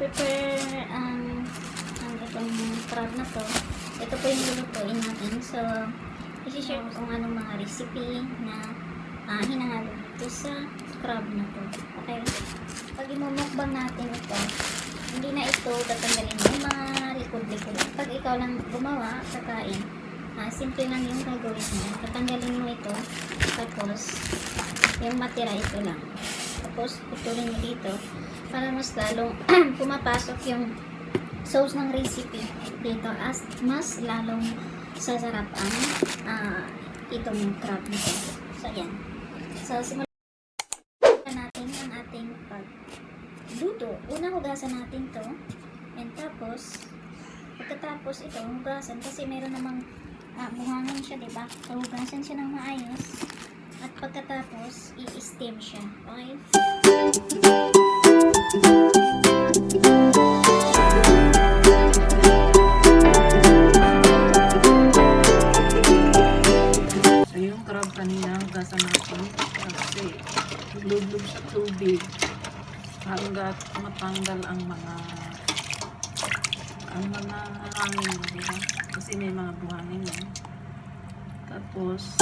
prepare ang itong crab na to. Ito po yung lulutuin natin. So, isi-share ko kung anong mga recipe na hinahalo dito sa crab na to. Okay? Pag imumukbang natin ito, hindi na ito tatanggalin yung mga likod-likod. Pag ikaw lang gumawa, kakain, simple lang yung gagawin mo. Tatanggalin mo ito, tapos yung matira ito lang. Tapos putulin mo dito para mas lalong pumapasok yung sauce ng recipe dito, as mas lalong sasarap ang itong crab nito. So yan. So simulan natin ang ating pagluto. Una hugasan natin to, and tapos pagkatapos ito hugasan kasi meron namang buhangin siya, diba? So hugasan siya ng maayos at pagkatapos i-steam siya. Okay? So yung crab kanina hugasan natin kasi lublog sa tubig hanggat matanggal ang mga hangin, diba? Kasi may mga buhangin yan. Tapos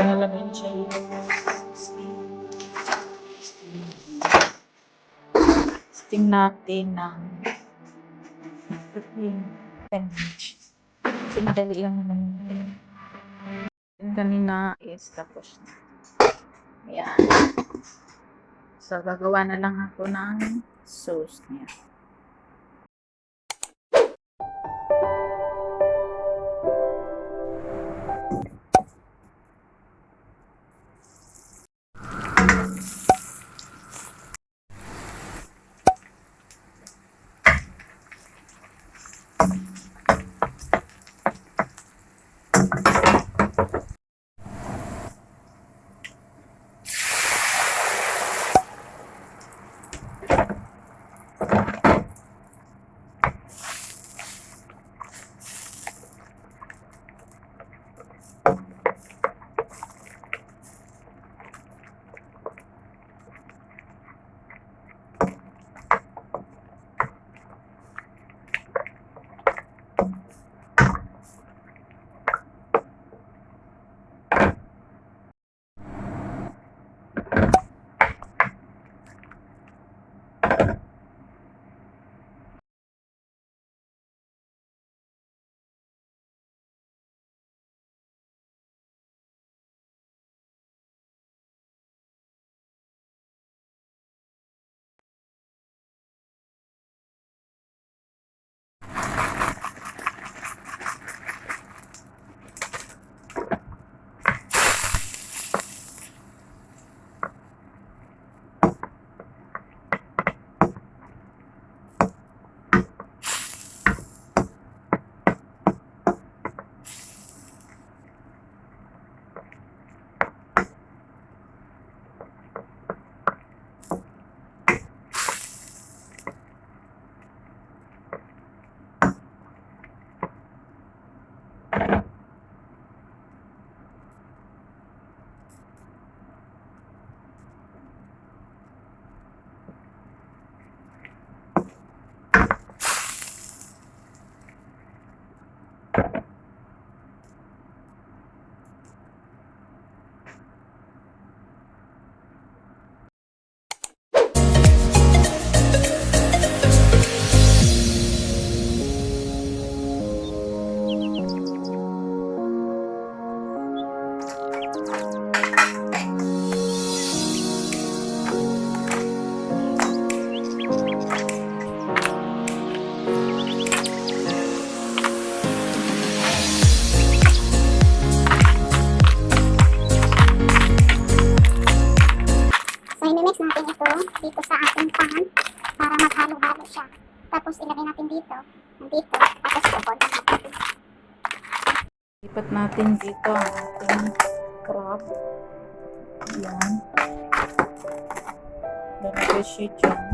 nalamin siya yung steam natin ng 10 minutes. Pinadali lang naman. Kanina is tapos na. Ayan. So, gagawa na lang ako ng sauce niya. ilagay natin dito. Dito. Tapos tukod. Lipat natin dito ang ating crab. Yan. Lalagay siya dyan.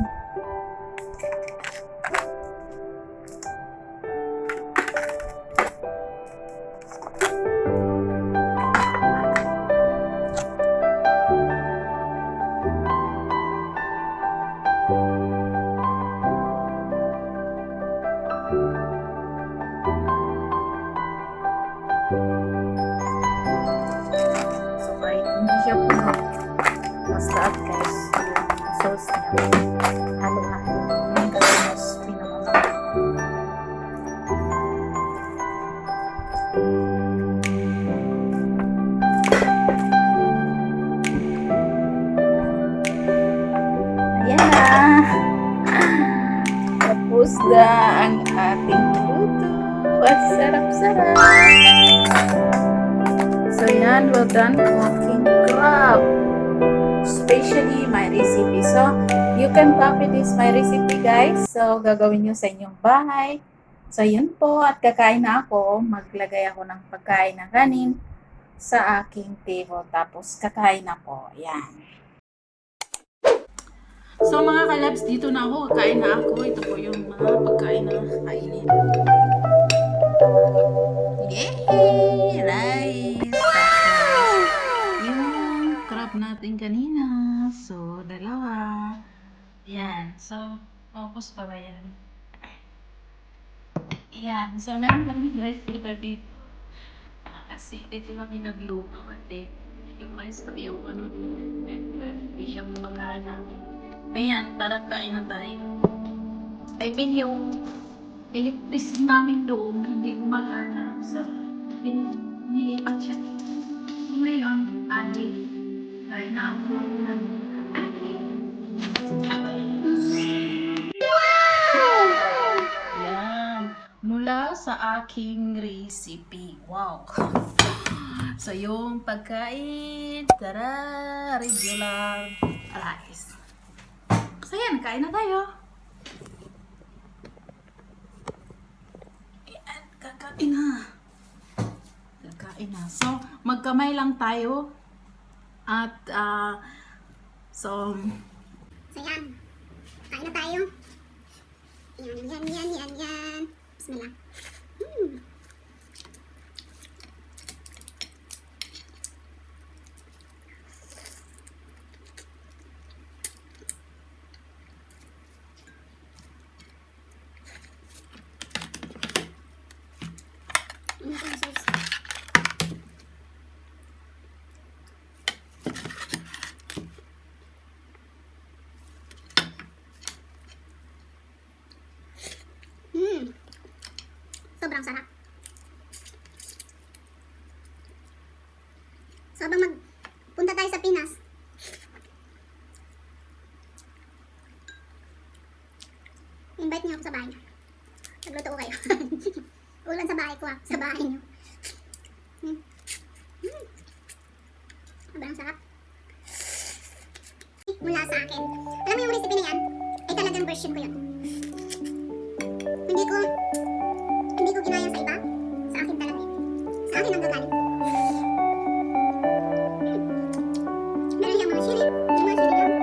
So, kahit hindi siya puno, basta at least yung sauce niya, halo-halo. Hanggang mas pinamamang. Ayan na! Tapos na ang ating luto. At sarap-sarap! So yan, well done cooking crab. Especially my recipe. So, you can copy this my recipe guys. So, gagawin nyo sa inyong bahay. So, yun po. At kakain na ako. Maglagay ako ng pagkain ng kanin sa aking table. Tapos, kakain na po. Yan. So, mga kalabs, dito na ako. Kakain na ako. Ito po yung mga pagkain na kakainin. Yay! Rice! Tapos, yung crab natin kanina. So, dalawa. Yan. So, focus pa ba yan? Yan. So, meron kami rice dito. Kasi, dito kami nagluto. Kasi, yung rice kami yung ano, hindi siya mga ayan, parang kain na tayo. I mean, yung electricity namin doon, hindi umagana sa nilipat siya. Ngayon, ay naamo ng yan. Mula sa aking recipe. Wow! So, yung pagkain, tara, regular rice. So, yan, kain na tayo. Ayan, kakain na. Kakain na. So, magkamay lang tayo. At, so yan. Kain na tayo. Yan. Bismillah. Sobrang sarap. So, habang magpunta tayo sa Pinas, invite niyo ako sa bahay niyo. Nagluto ko kayo. Ulan sa bahay ko sa bahay niyo. Sobrang sarap. Mula sa akin. Alam mo yung recipe na yan? Ay talagang version ko yun. Hindi ko ginaya sa iba. Sa akin talaga yun. Sa akin ang gagaling. Meron yung mga sili. Yung mga sili lang.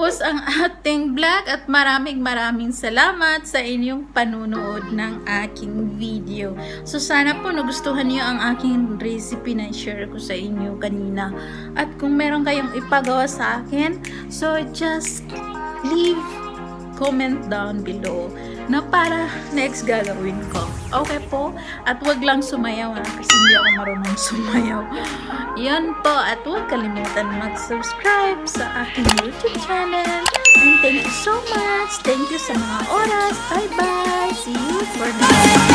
magtatapos ang ating vlog at maraming salamat sa inyong panunood ng aking video. So sana po nagustuhan niyo ang aking recipe na share ko sa inyo kanina. At kung meron kayong ipagawa sa akin, so just leave comment down below na para next gagawin ko. Okay po? At wag lang sumayaw kasi hindi ako marunong sumayaw. Yan po. At huwag kalimutan mag-subscribe sa aking YouTube channel. And thank you so much. Thank you sa mga oras. Bye-bye. See you for now.